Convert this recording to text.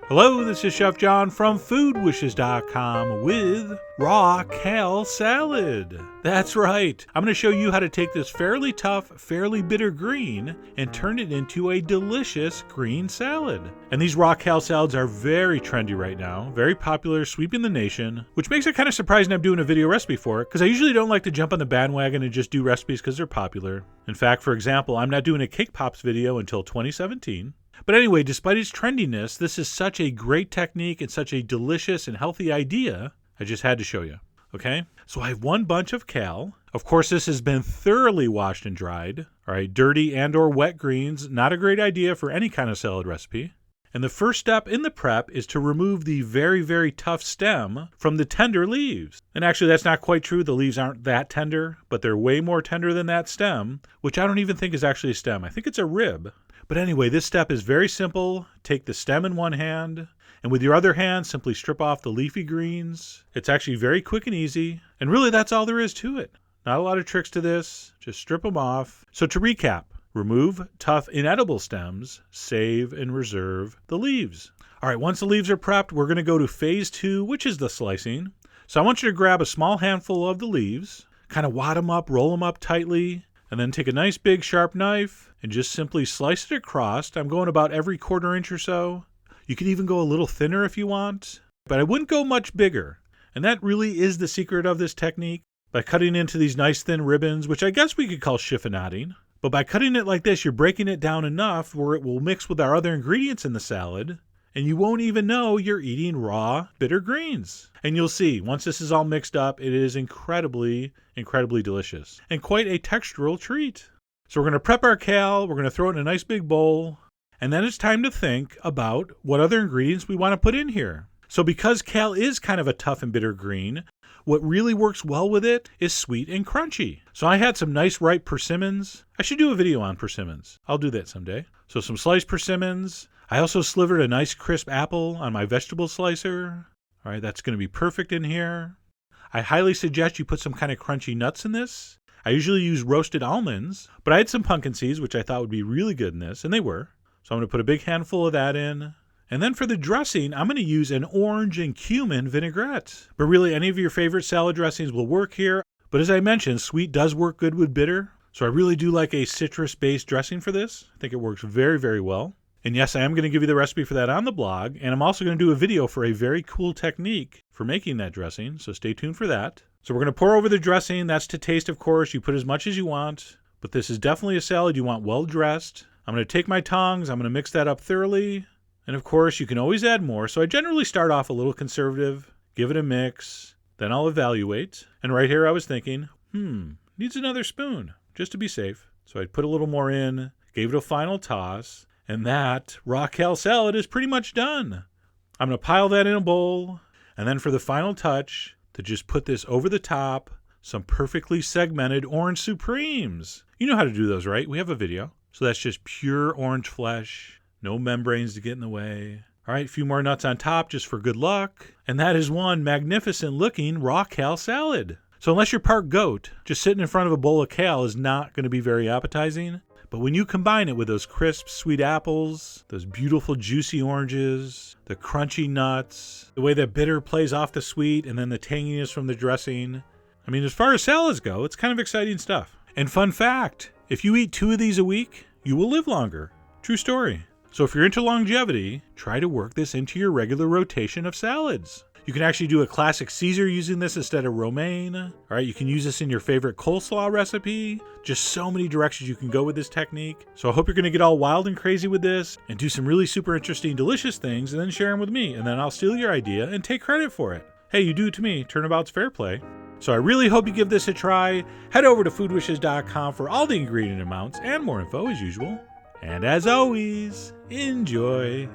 Hello, this is Chef John from foodwishes.com with raw kale salad. That's right. I'm going to show you how to take this fairly tough, fairly bitter green and turn it into a delicious green salad. And these raw kale salads are very trendy right now, very popular, sweeping the nation, which makes it kind of surprising I'm doing a video recipe for it because I usually don't like to jump on the bandwagon and just do recipes because they're popular. In fact, for example, I'm not doing a cake pops video until 2017. But anyway, despite its trendiness, this is such a great technique and such a delicious and healthy idea, I just had to show you. Okay? So I have one bunch of kale. Of course, this has been thoroughly washed and dried. All right, dirty and or wet greens, not a great idea for any kind of salad recipe. And the first step in the prep is to remove the very, very tough stem from the tender leaves. And actually, that's not quite true. The leaves aren't that tender, but they're way more tender than that stem, which I don't even think is actually a stem. I think it's a rib. But anyway, this step is very simple. Take the stem in one hand, and with your other hand, simply strip off the leafy greens. It's actually very quick and easy, and really that's all there is to it. Not a lot of tricks to this, just strip them off. So to recap, remove tough, inedible stems, save and reserve the leaves. All right, once the leaves are prepped, we're going to go to phase 2, which is the slicing. So I want you to grab a small handful of the leaves, kind of wad them up, roll them up tightly, and then take a nice big sharp knife and just simply slice it across. I'm going about every quarter inch or so. You could even go a little thinner if you want, but I wouldn't go much bigger. And that really is the secret of this technique. By cutting into these nice thin ribbons, which I guess we could call chiffonading, but by cutting it like this, you're breaking it down enough where it will mix with our other ingredients in the salad, and you won't even know you're eating raw, bitter greens. And you'll see, once this is all mixed up, it is incredibly, incredibly delicious and quite a textural treat. So we're going to prep our kale, we're going to throw it in a nice big bowl, and then it's time to think about what other ingredients we want to put in here. So because kale is kind of a tough and bitter green, what really works well with it is sweet and crunchy. So I had some nice ripe persimmons. I should do a video on persimmons. I'll do that someday. So some sliced persimmons. I also slivered a nice crisp apple on my vegetable slicer. All right, that's going to be perfect in here. I highly suggest you put some kind of crunchy nuts in this. I usually use roasted almonds, but I had some pumpkin seeds, which I thought would be really good in this, and they were. So I'm going to put a big handful of that in. And then for the dressing, I'm going to use an orange and cumin vinaigrette. But really, any of your favorite salad dressings will work here. But as I mentioned, sweet does work good with bitter. So I really do like a citrus-based dressing for this. I think it works very, very well. And yes, I am going to give you the recipe for that on the blog. And I'm also going to do a video for a very cool technique for making that dressing. So stay tuned for that. So we're going to pour over the dressing. That's to taste, of course. You put as much as you want. But this is definitely a salad you want well dressed. I'm going to take my tongs. I'm going to mix that up thoroughly. And of course, you can always add more. So I generally start off a little conservative, give it a mix, then I'll evaluate. And right here I was thinking, needs another spoon, just to be safe. So I put a little more in, gave it a final toss, and that raw kale salad is pretty much done. I'm going to pile that in a bowl, and then for the final touch, to just put this over the top, some perfectly segmented orange supremes. You know how to do those, right? We have a video. So that's just pure orange flesh. No membranes to get in the way. All right, a few more nuts on top just for good luck. And that is one magnificent looking raw kale salad. So unless you're part goat, just sitting in front of a bowl of kale is not going to be very appetizing. But when you combine it with those crisp, sweet apples, those beautiful, juicy oranges, the crunchy nuts, the way that bitter plays off the sweet, and then the tanginess from the dressing. I mean, as far as salads go, it's kind of exciting stuff. And fun fact, if you eat 2 of these a week, you will live longer. True story. So if you're into longevity, try to work this into your regular rotation of salads. You can actually do a classic Caesar using this instead of romaine. All right, you can use this in your favorite coleslaw recipe. Just so many directions you can go with this technique. So I hope you're going to get all wild and crazy with this and do some really super interesting, delicious things and then share them with me. And then I'll steal your idea and take credit for it. Hey, you do it to me. Turnabout's fair play. So I really hope you give this a try. Head over to foodwishes.com for all the ingredient amounts and more info as usual. And as always, enjoy.